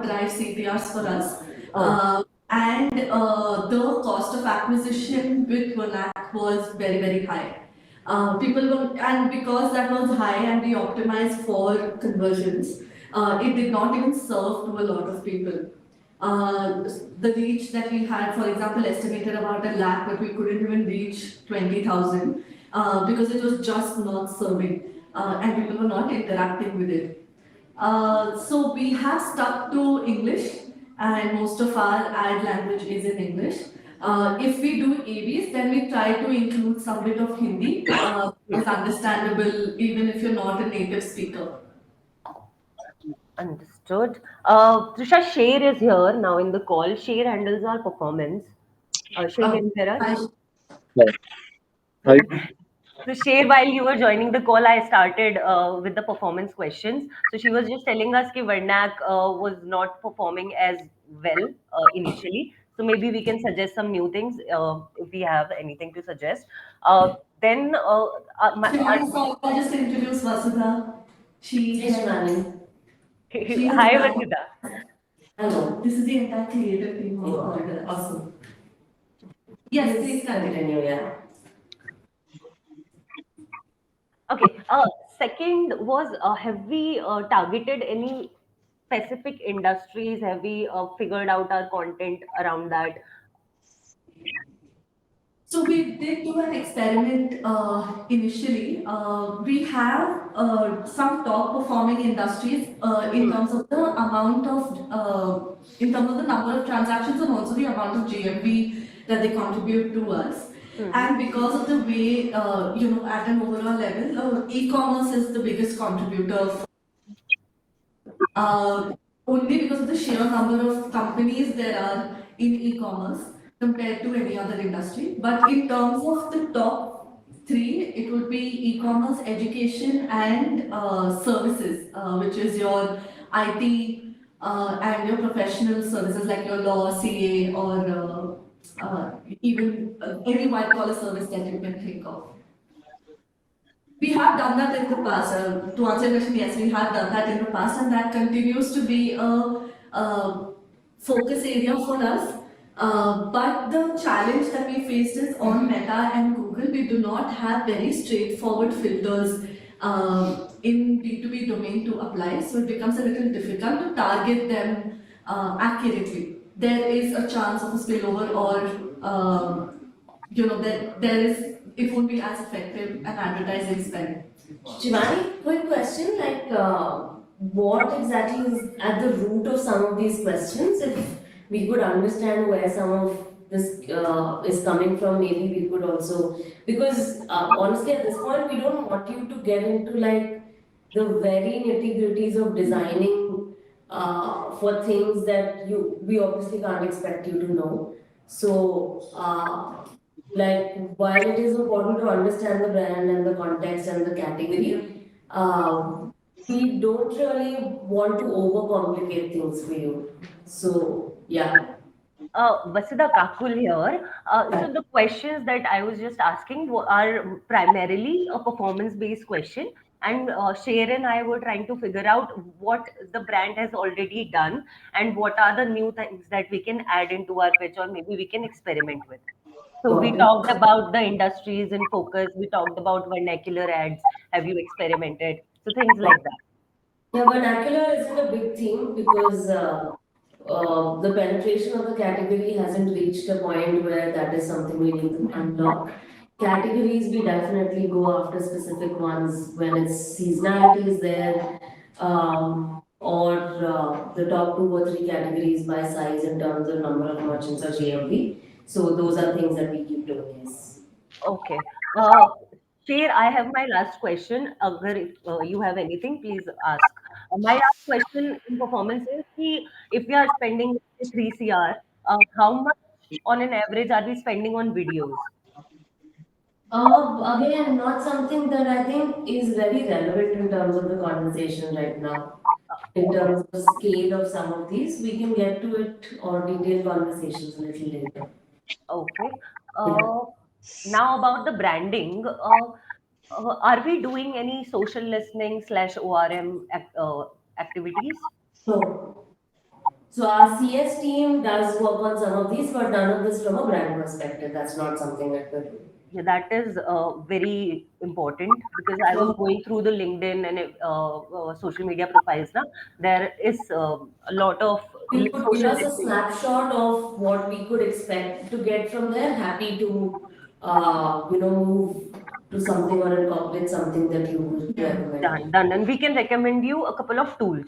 drive CTRs for us. Oh. And the cost of acquisition with Vernac was very, very high. People were, and because that was high and we optimized for conversions, it did not even serve to a lot of people. Uh, the reach that we had, for example, estimated about 1 lakh, but we couldn't even reach 20,000 because it was just not serving and people were not interacting with it. So we have stuck to English, and most of our ad language is in English. If we do ABs, then we try to include some bit of Hindi. It's understandable even if you're not a native speaker. Understood. Trisha, Sher is here now in the call. Sher handles our performance. Sher, can you hear us? I Yeah. I, So, Sher, while you were joining the call, I started with the performance questions. So, she was just telling us that Varnak was not performing as well initially. So, maybe we can suggest some new things if we have anything to suggest. Then, I just introduce Vasudha. She Yes, Shivani. she has hi, done. Vasudha. Hello. This is the entire creative team of Wow, Corders. awesome. Yes, please continue. Continue, yeah. Okay. Second was, have we targeted any specific industries? Have we figured out our content around that? So we did do an experiment initially. We have some top performing industries in Hmm. terms of the amount of, in terms of the number of transactions and also the amount of GMV that they contribute to us. Mhm. And because of the way, at an overall level, e-commerce is the biggest contributor only because of the sheer number of companies there are in e-commerce compared to any other industry. But in terms of the top three, it would be e-commerce, education, and services, which is your IT and your professional services like your law, CA, or even any white collar service that you can think of. We have done that in the past. To answer your question, yes, we have done that in the past, and that continues to be a focus area for us. But the challenge that we faced is on Meta and Google, we do not have very straightforward filters in B2B domain to apply, so it becomes a little difficult to target them accurately. There is a chance of a spillover or that there is it won't be as effective an advertising spend. Shivani, quick question, like what exactly is at the root of some of these questions? If we could understand where some of this is coming from, maybe we could also, because honestly at this point we don't want you to get into like the very nitty-gritties of designing for things that we obviously can't expect you to know. So like while it is important to understand the brand and the context and the category, we don't really want to overcomplicate things for you. So yeah. Vasudha Kakul here. So the questions that I was just asking are primarily a performance-based question, and Sher and I were trying to figure out what the brand has already done and what are the new things that we can add into our pitch or maybe we can experiment with. So we Got it. talked about the industries in focus. We talked about vernacular ads. Have you experimented? So things like that. Yeah, vernacular isn't a big theme because the penetration of the category hasn't reached a point where that is something we need to unlock. Categories, we definitely go after specific ones when it's seasonality is there, or the top two or three categories by size in terms of number of merchants or GMV. So those are things that we keep doing. Yes. Okay. Sher, I have my last question. Agar you have anything, please ask. My last question in performance is if we are spending 3 CR, how much on an average are we spending on videos? Again, not something that I think is very relevant in terms of the conversation right now. In terms of scale of some of these, we can get to it or detailed conversations a little later. Okay. Yeah. Uh, Now about the branding, are we doing any social listening slash ORM activities? So, So our CS team does work on some of these, but none of this from a brand perspective. That's not something that we're doing. Yeah, that is very important because I was going through the LinkedIn and social media profiles now. There is a lot of You could give social us a listening. snapshot of what we could expect to get from there. Happy to, move to something or incorporate something that you would recommend. Done, done. And we can recommend you a couple of tools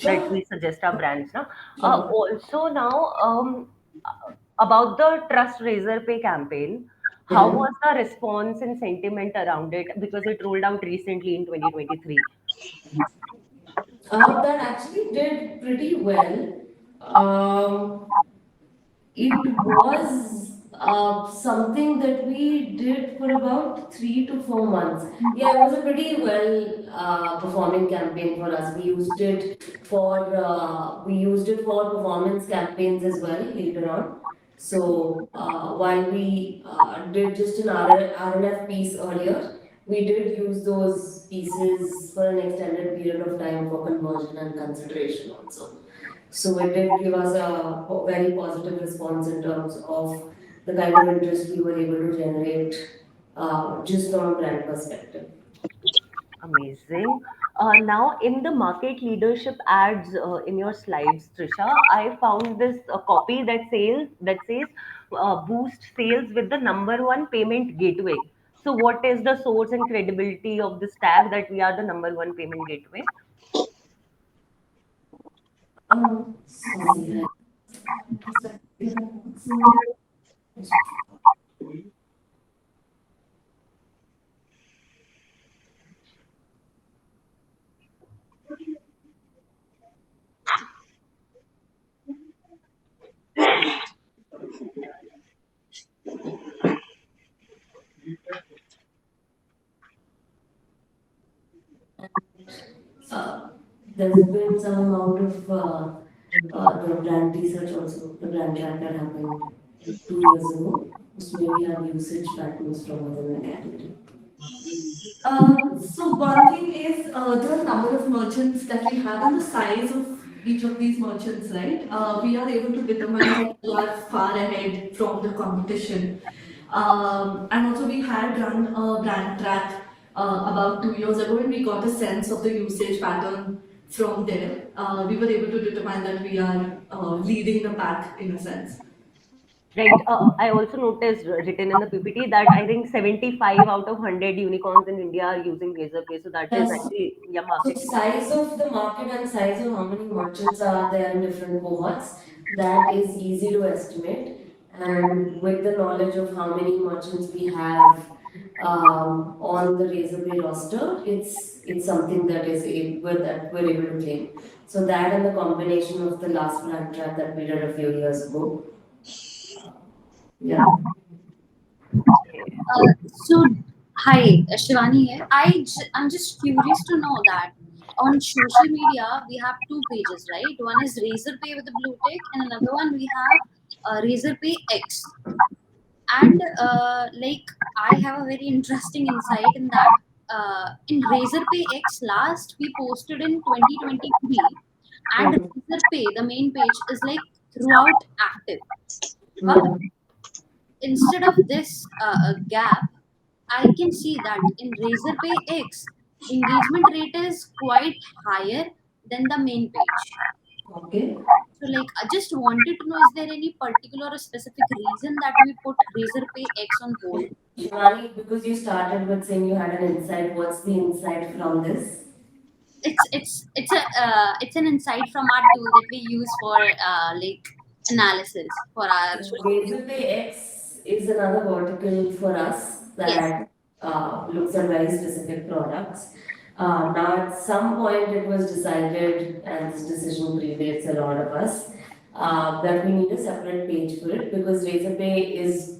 that Sure. we suggest our brands now. Sure. Also now, about the Trust Razor Pay campaign, how Mhm. was the response and sentiment around it? Because it rolled out recently in 2023. That actually did pretty well. It was something that we did for about 3 to 4 months. Yeah, it was a pretty well performing campaign for us. We used it for performance campaigns as well later on. So while we did just an RNF piece earlier, we did use those pieces for an extended period of time for conversion and consideration also. So it did give us a very positive response in terms of the kind of interest we were able to generate just from a brand perspective. Amazing. Now, in the market leadership ads in your slides, Trisha, I found this copy that says boost sales with the number one payment gateway. So, what is the source and credibility of this tag that we are the number one payment gateway? Sorry. Uh, there's been some amount of the brand research also, the brand track that happened 2 years ago, which maybe have usage patterns from within the category. So one thing is the number of merchants that we have and the size of each of these merchants, right? We are able to determine that we are far ahead from the competition. And also we had run a brand track about 2 years ago and we got a sense of the usage pattern from there. We were able to determine that we are leading the pack in a sense. Right. I also noticed written in the PPT that I think 75 out of 100 unicorns in India are using Razorpay. So that is Yes. actually, yeah, So market leader. size of the market and size of how many merchants are there in different cohorts, that is easy to estimate. And with the knowledge of how many merchants we have on the Razorpay roster, it's something that we're able to claim. So that and the combination of the last brand track that we did a few years ago, yeah. So, hi, Shivani here. I'm just curious to know that on social media we have two pages, right? One is Razorpay with the blue tick, and another one we have Razorpay X. And I have a very interesting insight in that. In Razorpay X, last we posted in 2023, and Mhm. Razorpay, the main page, is like throughout active. But Mhm. instead of this gap, I can see that in Razorpay X, engagement rate is quite higher than the main page. Okay. So, I just wanted to know, is there any particular or specific reason that we put Razorpay X on hold? Shivani, because you started with saying you had an insight, what's the insight from this? It's an insight from our tool that we use for analysis for our So social media. Razorpay X is another vertical for us Yes. that looks at very specific products. Now, at some point, it was decided, and this decision predates a lot of us, that we need a separate page for it because Razorpay is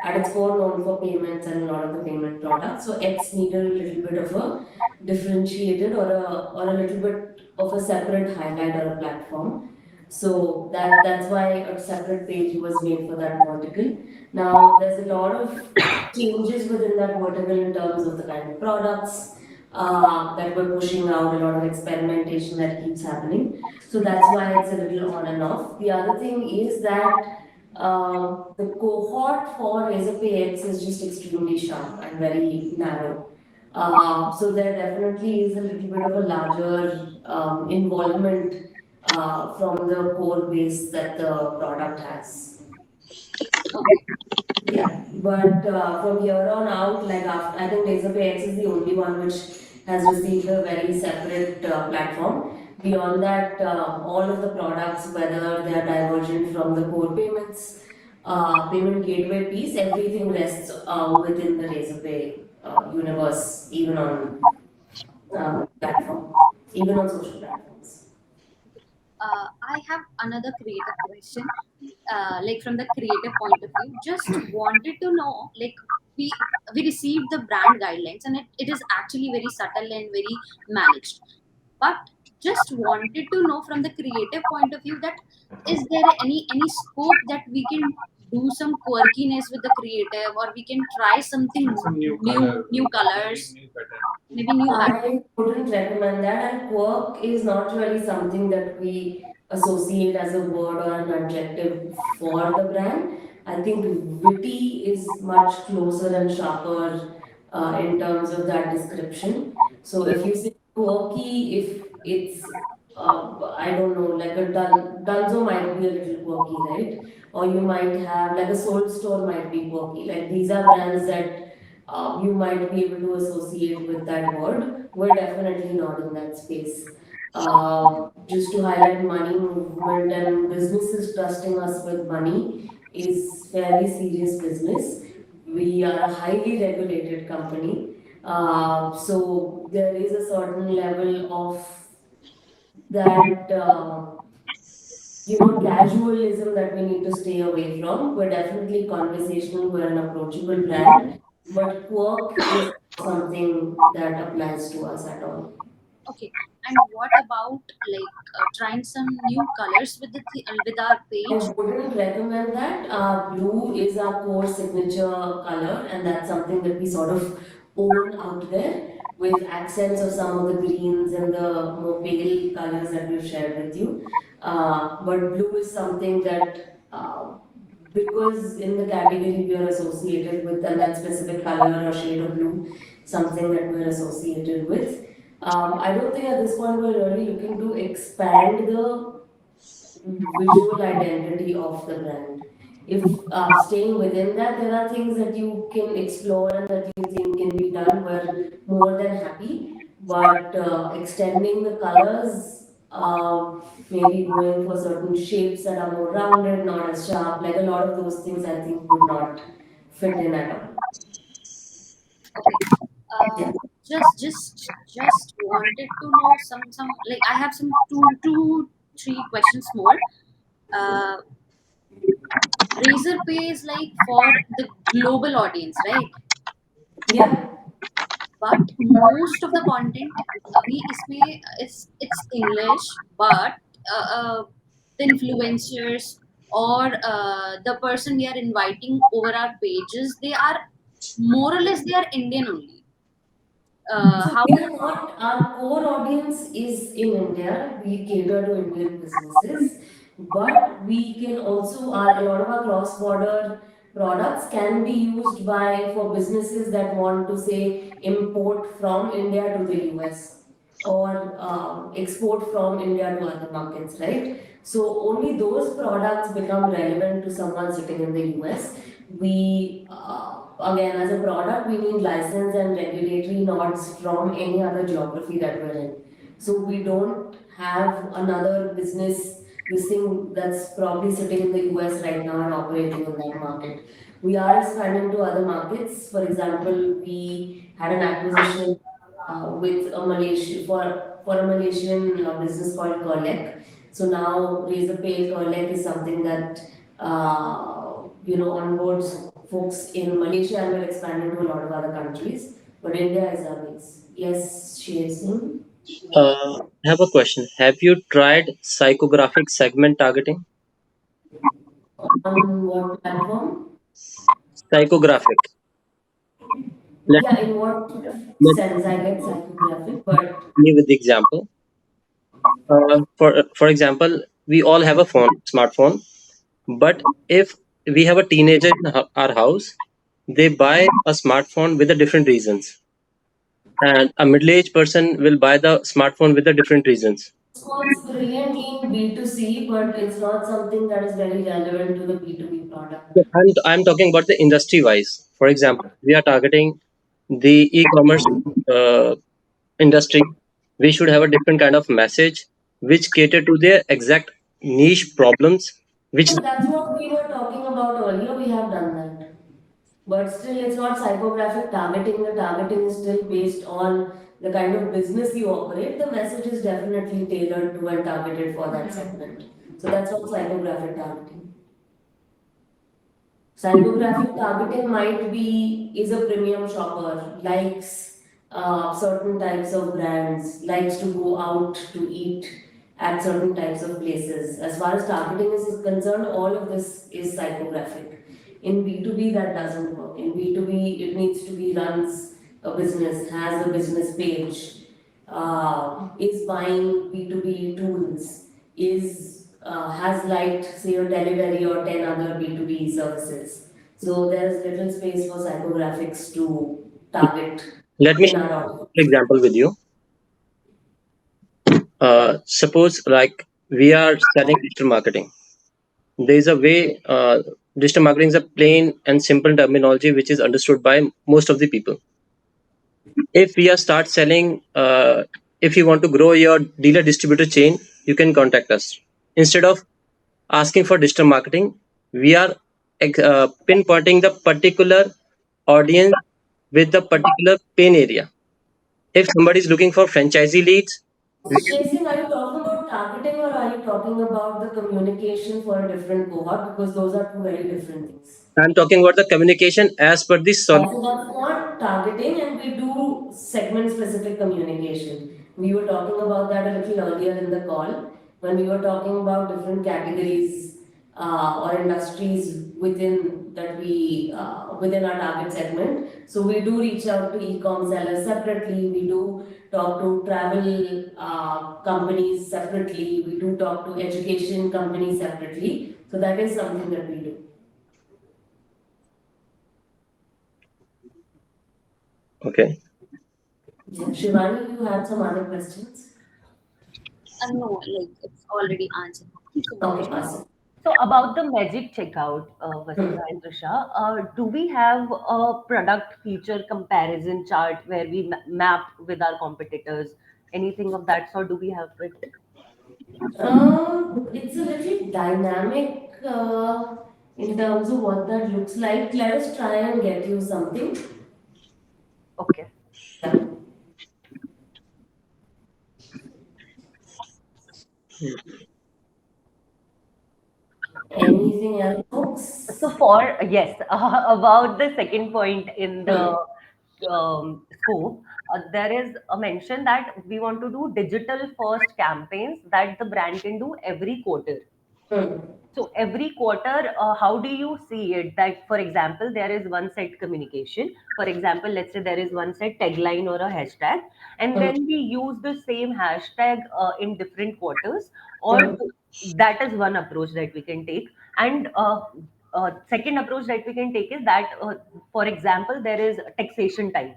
at its core known for payments and a lot of the payment products. So X needed a little bit of a differentiated or a little bit of a separate highlight or a platform. So that's why a separate page was made for that vertical. Now there's a lot of changes within that vertical in terms of the kind of products, that we're pushing out, a lot of experimentation that keeps happening. So that's why it's a little on and off. The other thing is that the cohort for Razorpay X is just extremely sharp and very narrow. So there definitely is a little bit of a larger involvement from the core base that the product has. Yeah, but from here on out, like after, I think Razorpay X is the only one which has received a very separate platform. Beyond that, all of the products, whether they are divergent from the core payments, payment gateway piece, everything rests within the Razorpay universe, even on platform, even on social platforms. I have another creative question, like from the creative point of view. Just wanted to know, like we received the brand guidelines, and it is actually very subtle and very managed. But just wanted to know from the creative point of view that is there any scope that we can do some quirkiness with the creative, or we can try something new colors, maybe new pattern. I wouldn't recommend that, and quirk is not really something that we associate as a word or an adjective for the brand. I think witty is much closer and sharper in terms of that description. So if you say quirky, if it's I don't know, like a Dunzo might be a little quirky, right? Or you might have like a Soul Store might be quirky. Like these are brands that you might be able to associate with that word. We're definitely not in that space. Just to highlight, money movement and businesses trusting us with money is fairly serious business. We are a highly regulated company. So there is a certain level of that casualism that we need to stay away from. We're definitely conversational, we're an approachable brand, but quirk is something that applies to us at all. Okay, and what about like trying some new colors with with our I page? wouldn't recommend that. Blue is our core signature color, and that's something that we sort of own out there with accents of some of the greens and the more pale colors that we've shared with you. But blue is something that, because in the category we are associated with, and that specific color or shade of blue, something that we're associated with. I don't think at this point we're really looking to expand the visual identity of the brand. If staying within that, there are things that you can explore and that you think can be done, we're more than happy. But extending the colors, maybe going for certain shapes that are more rounded, not as sharp, like a lot of those things I think would not fit in at all. Okay, Yeah. just wanted to know some like I have some two three questions more. Uh, Razorpay is like for the global audience, right? Yeah. But most of the content we इसमें it's English, but the influencers or the person we are inviting over our pages, they are more or less they are Indian only. So How? we are not, our core audience is in India. We cater to Indian businesses, but we can also, a lot of our cross-border products can be used by for businesses that want to say import from India to the US or export from India to other markets, right? So only those products become relevant to someone sitting in the US. We again, as a product, we need license and regulatory nods from any other geography that we're in. So we don't have another business this thing that's probably sitting in the US right now and operating in that market. We are expanding to other markets. For example, we had an acquisition with a Malaysian for a Malaysian business called Kerlek. So now Razorpay Kerlek is something that onboards folks in Malaysia, and we're expanding to a lot of other countries. But India is our base. Yes, Shreyas. I have a question. Have you tried psychographic segment targeting? On what platform? Psychographic. Let Yeah, in what let sense? I get psychographic, but me with the example. For example, we all have a smartphone. But if we have a teenager in our house, they buy a smartphone with the different reasons, and a middle-aged person will buy the smartphone with the different reasons. works brilliantly in B2C, but it's not something that is very relevant to the B2B product. So I'm talking about the industry wise. For example, we are targeting the e-commerce uh, industry. We should have a different kind of message which cater to their exact niche problems. Which That's what we were talking about earlier. We have done that. But still, it's not psychographic targeting. The targeting is still based on the kind of business you operate. The message is definitely tailored to and targeted for that segment. So that's not psychographic targeting. Psychographic targeting might be is a premium shopper, likes certain types of brands, likes to go out to eat at certain types of places. As far as targeting is concerned, all of this is psychographic. In B2B, that doesn't work. In B2B, it needs to be runs a business, has a business page, is buying B2B tools, is has liked say a delivery or 10 other B2B services. So there's little space for psychographics to target let me in share our audience. an example with you. Suppose like we are selling digital marketing. There is a way. Digital marketing is a plain and simple terminology which is understood by most of the people. If we are start selling, if you want to grow your dealer distributor chain, you can contact us. Instead of asking for digital marketing, we are pinpointing the particular audience with the particular pain area. If somebody is looking for franchisee leads, we can, Chasing, are you talking about targeting or are you talking about the communication for a different cohort? Because those are two very different things. I'm talking about the communication as per the So that's not targeting, and we do segment specific communication. We were talking about that a little earlier in the call when we were talking about different categories or industries within that we within our target segment. So we do reach out to e-com sellers separately. We do talk to travel companies separately. We do talk to education companies separately. So that is something that we do. okay. Yeah. Shivani, you had some other questions? No, like it's already answered. Thank you so Okay, much. awesome. So about the magic checkout, Hmm. Vasudha and Trisha, do we have a product feature comparison chart where we map with our competitors? Anything of that sort? Do we have it? It's a little dynamic in terms of what that looks like. Let us try and get you something. Okay. Yeah. Anything else, So folks? for yes, about the second point in the Hmm. scope, there is a mention that we want to do digital first campaigns that the brand can do every quarter. Hmm. So every quarter, how do you see it? That, for example, there is one set communication. For example, let's say there is one set tagline or a hashtag, and Hmm. then we use the same hashtag in different quarters. Or Hmm. that is one approach that we can take. And second approach that we can take is that, for example, there is taxation time.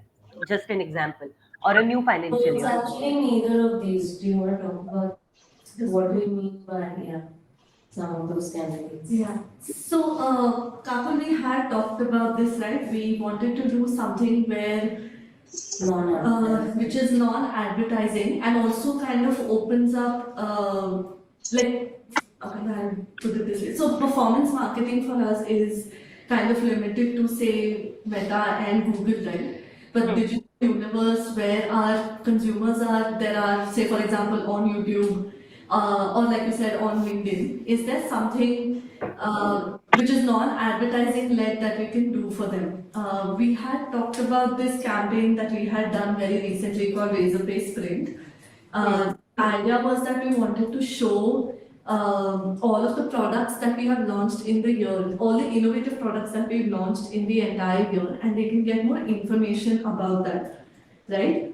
Just an example, or a new So financial it's year. actually neither of these. Do you want to talk about what do you mean by yeah, some of those candidates? Yeah. So, Kapil, we had talked about this, right? We wanted to do something where which is non-advertising and also kind of opens up, like, how can I put it this way? So performance marketing for us is kind of limited to say Meta and Google, right? But Hmm. digital universe where our consumers are, there are, say for example, on YouTube, or like you said, on LinkedIn. Is there something which is non-advertising led that we can do for them? We had talked about this campaign that we had done very recently called Razor Pay Sprint. Hmm. The idea was that we wanted to show all of the products that we have launched in the year, all the innovative products that we've launched in the entire year, and they can get more information about that, right?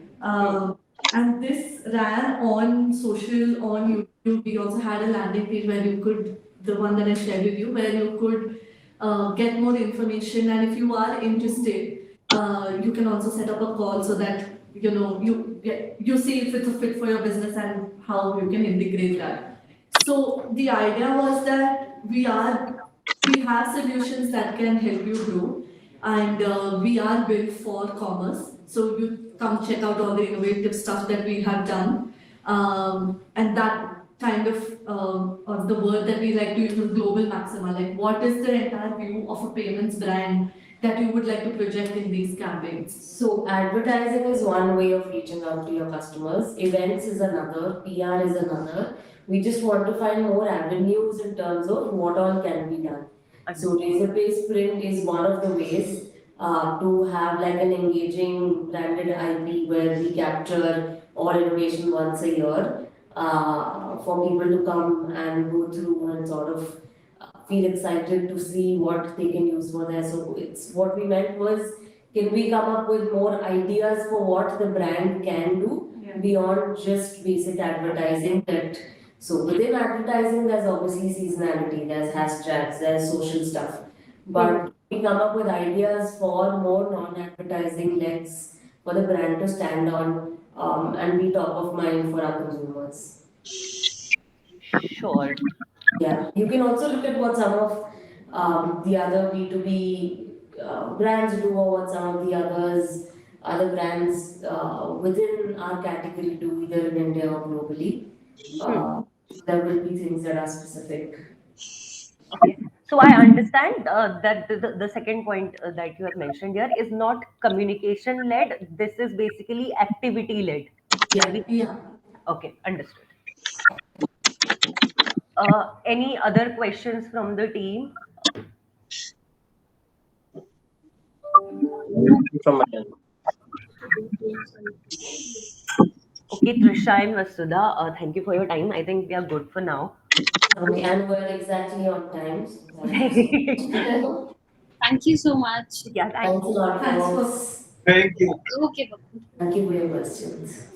And this ran on social, on YouTube. We also had a landing page where you could, the one that I shared with you, where you could get more information. And if you are interested, you can also set up a call so that you see if it's a fit for your business and how you can integrate that. So the idea was that we have solutions that can help you grow, and we are built for commerce. So you come check out all the innovative stuff that we have done, and that kind of the word that we like to use is global maxima. Like, what is the entire view of a payments brand that you would like to project in these campaigns? So advertising is one way of reaching out to your customers. Events is another. PR is another. We just want to find more avenues in terms of what all can be done. So razor-based print is one of the ways to have like an engaging branded IP where we capture all innovation once a year for people to come and go through and sort of feel excited to see what they can use for there. So it's what we meant was, can we come up with more ideas for what the brand can do beyond just basic advertising? That so within advertising, there's obviously seasonality, there's hashtags, there's social stuff, but we come up with ideas for more non-advertising legs for the brand to stand on and be top of mind for our consumers. Sure. Yeah, you can also look at what some of the other B2B brands do, or what some of the other brands within our category do, either in India or globally. There will be things that are specific. Okay. So I understand that the second point that you have mentioned here is not communication led. This is basically activity led. Yeah. Okay, understood. Any other questions from the team? From my end. Okay, Trisha and Vasudha, thank you for your time. I think we are good for now. And we're exactly on time. So Thank you so much. Yeah, thanks a lot, Thanks for folks. Okay, bye. Thank you for your questions.